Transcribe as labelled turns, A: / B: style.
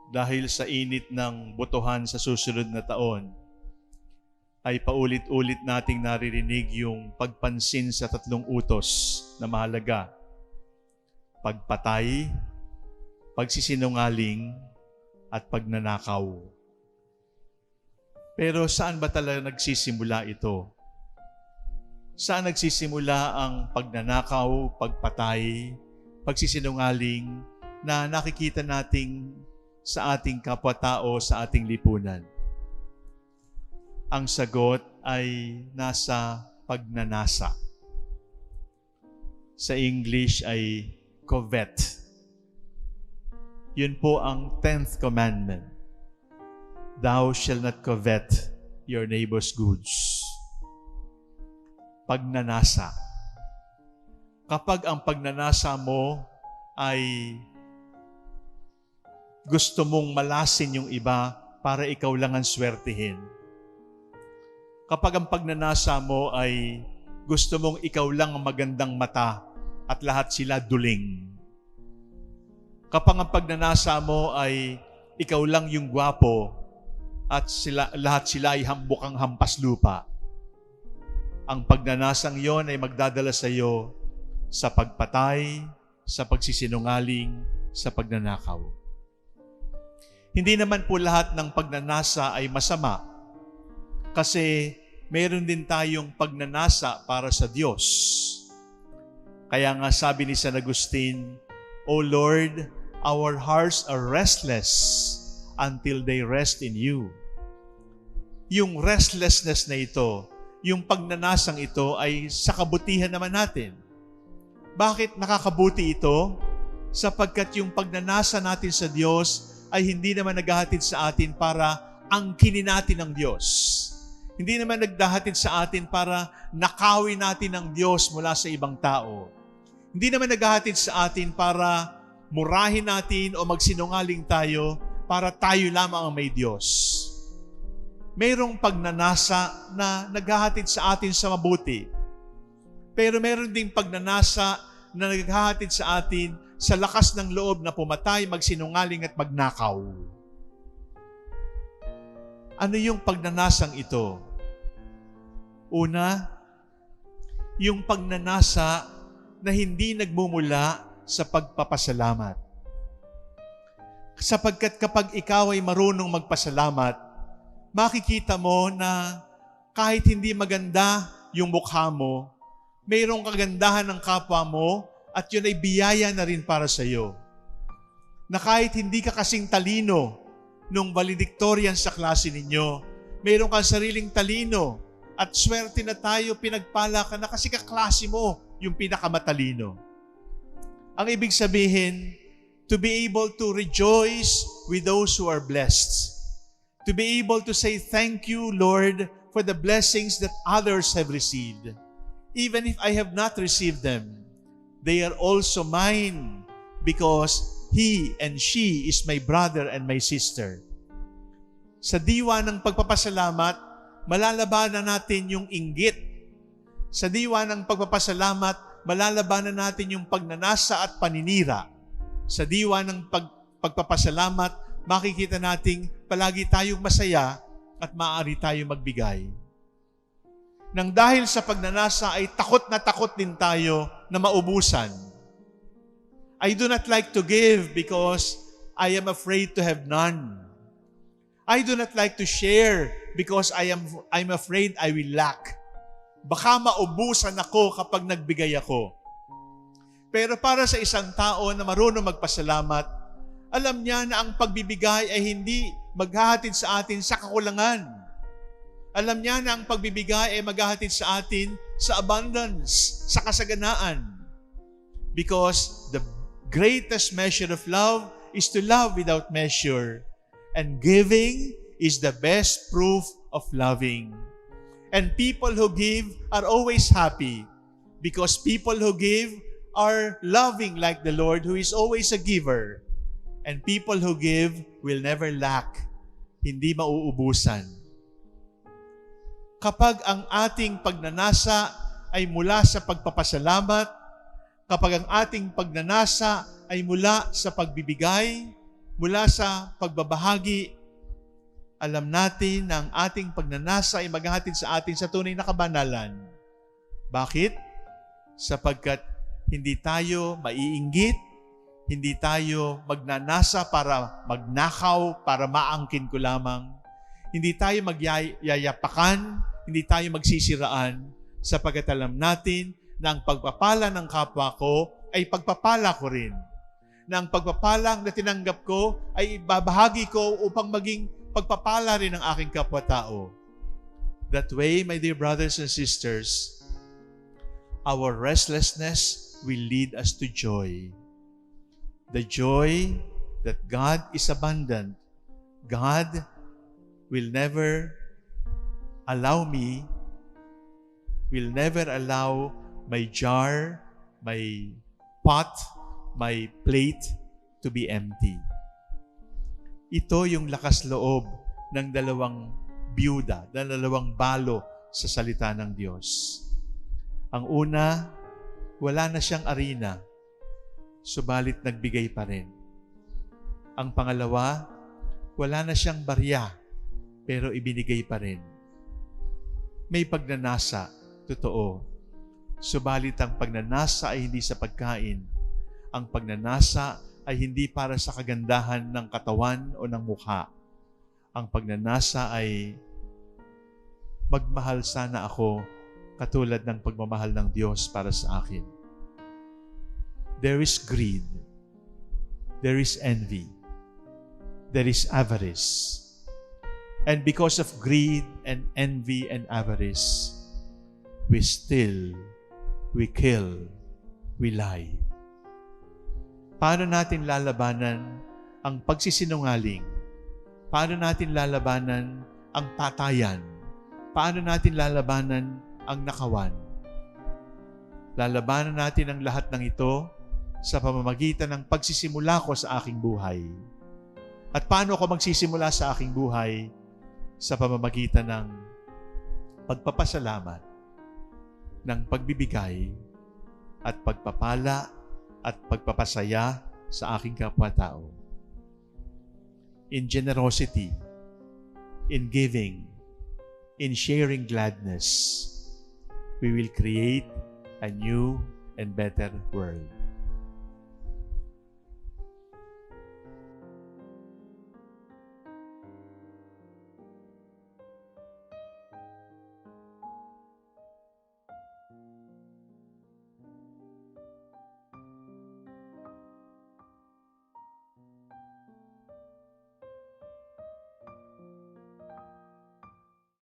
A: dahil sa init ng botohan sa susunod na taon, ay paulit-ulit nating naririnig yung pagpansin sa tatlong utos na mahalaga. Pagpatay, pagsisinungaling, at pagnanakaw. Pero saan ba talaga nagsisimula ito? Saan nagsisimula ang pagnanakaw, pagpatay, pagsisinungaling na nakikita nating sa ating kapwa-tao, sa ating lipunan? Ang sagot ay nasa pagnanasa. Sa English ay covet. Yun po ang 10th commandment. Thou shalt not covet your neighbor's goods. Pagnanasa. Kapag ang pagnanasa mo ay gusto mong malasin yung iba para ikaw lang ang swertihin. Kapag ang pagnanasa mo ay gusto mong ikaw lang ang magandang mata at lahat sila duling. Kapag ang pagnanasa mo ay ikaw lang yung gwapo at lahat sila ay hambukang hampas lupa, ang pagnanasang yon ay magdadala sa iyo sa pagpatay, sa pagsisinungaling, sa pagnanakaw. Hindi naman po lahat ng pagnanasa ay masama kasi meron din tayong pagnanasa para sa Diyos. Kaya nga sabi ni San Agustin, O Lord, our hearts are restless until they rest in you. Yung restlessness na ito, yung pagnanasang ito ay sa kabutihan naman natin. Bakit nakakabuti ito? Sapagkat yung pagnanasa natin sa Diyos ay hindi naman naghahatid sa atin para angkinin natin ang Diyos. Hindi naman naghahatid sa atin para nakawin natin ang Diyos mula sa ibang tao. Hindi naman naghahatid sa atin para murahin natin o magsinungaling tayo para tayo lamang ang may Diyos. Mayroong pagnanasa na naghahatid sa atin sa mabuti. Pero meron ding pagnanasa na naghahatid sa atin sa lakas ng loob na pumatay, magsinungaling at magnakaw. Ano yung pagnanasang ito? Una, yung pagnanasa na hindi nagmumula sa pagpapasalamat. Sapagkat kapag ikaw ay marunong magpasalamat, makikita mo na kahit hindi maganda yung mukha mo, mayroong kagandahan ng kapwa mo at yun ay biyaya na rin para sa iyo. Na kahit hindi ka kasing talino nung valedictorian sa klase ninyo, mayroong kang sariling talino at swerte na tayo, pinagpala ka na kasi kaklase mo yung pinakamatalino. Ang ibig sabihin, to be able to rejoice with those who are blessed. To be able to say, thank you, Lord, for the blessings that others have received. Even if I have not received them, they are also mine because he and she is my brother and my sister. Sa diwa ng pagpapasalamat, malalabanan natin yung inggit. Sa diwa ng pagpapasalamat, malalabanan natin yung pagnanasa at paninira. Sa diwa ng pagpapasalamat, makikita nating palagi tayong masaya at maaari tayong magbigay. Nang dahil sa pagnanasa ay takot din tayo na maubusan. I do not like to give because I am afraid to have none. I do not like to share because I'm afraid I will lack. Baka maubusan ako kapag nagbigay ako. Pero para sa isang tao na marunong magpasalamat, alam niya na ang pagbibigay ay hindi maghahatid sa atin sa kakulangan. Alam niya na ang pagbibigay ay maghahatid sa atin sa abundance, sa kasaganaan. Because the greatest measure of love is to love without measure. And giving is the best proof of loving. And people who give are always happy because people who give are loving like the Lord who is always a giver. And people who give will never lack, hindi mauubusan. Kapag ang ating pagnanasa ay mula sa pagpapasalamat, kapag ang ating pagnanasa ay mula sa pagbibigay, mula sa pagbabahagi, alam natin na ang ating pagnanasa ay maghahatid sa atin sa tunay na kabanalan. Bakit? Sapagkat hindi tayo maiinggit, hindi tayo magnanasa para magnakaw, para maangkin ko lamang. Hindi tayo magyayapakan, hindi tayo magsisiraan, sapagkat alam natin na ang pagpapala ng kapwa ko ay pagpapala ko rin. Na ang pagpapala na tinanggap ko ay ibabahagi ko upang maging pagpapala rin ng aking kapwa-tao. That way, my dear brothers and sisters, our restlessness will lead us to joy. The joy that God is abundant. God will never allow my jar, my pot, my plate to be empty. Ito yung lakas loob ng dalawang biyuda, ng dalawang balo sa salita ng Diyos. Ang una, wala na siyang arena, subalit nagbigay pa rin. Ang pangalawa, wala na siyang barya, pero ibinigay pa rin. May pagnanasa, totoo. Subalit ang pagnanasa ay hindi sa pagkain. Ang pagnanasa ay hindi para sa kagandahan ng katawan o ng mukha. Ang pagnanasa ay magmahal sana ako katulad ng pagmamahal ng Diyos para sa akin. There is greed. There is envy. There is avarice. And because of greed and envy and avarice, we steal, we kill, we lie. Paano natin lalabanan ang pagsisinungaling? Paano natin lalabanan ang patayan? Paano natin lalabanan ang nakawan? Lalabanan natin ang lahat ng ito sa pamamagitan ng pagsisimula ko sa aking buhay. At paano ako magsisimula sa aking buhay? Sa pamamagitan ng pagpapasalamat, ng pagbibigay, at pagpapala, at pagpapasaya sa aking kapwa-tao. In generosity, in giving, in sharing gladness, we will create a new and better world.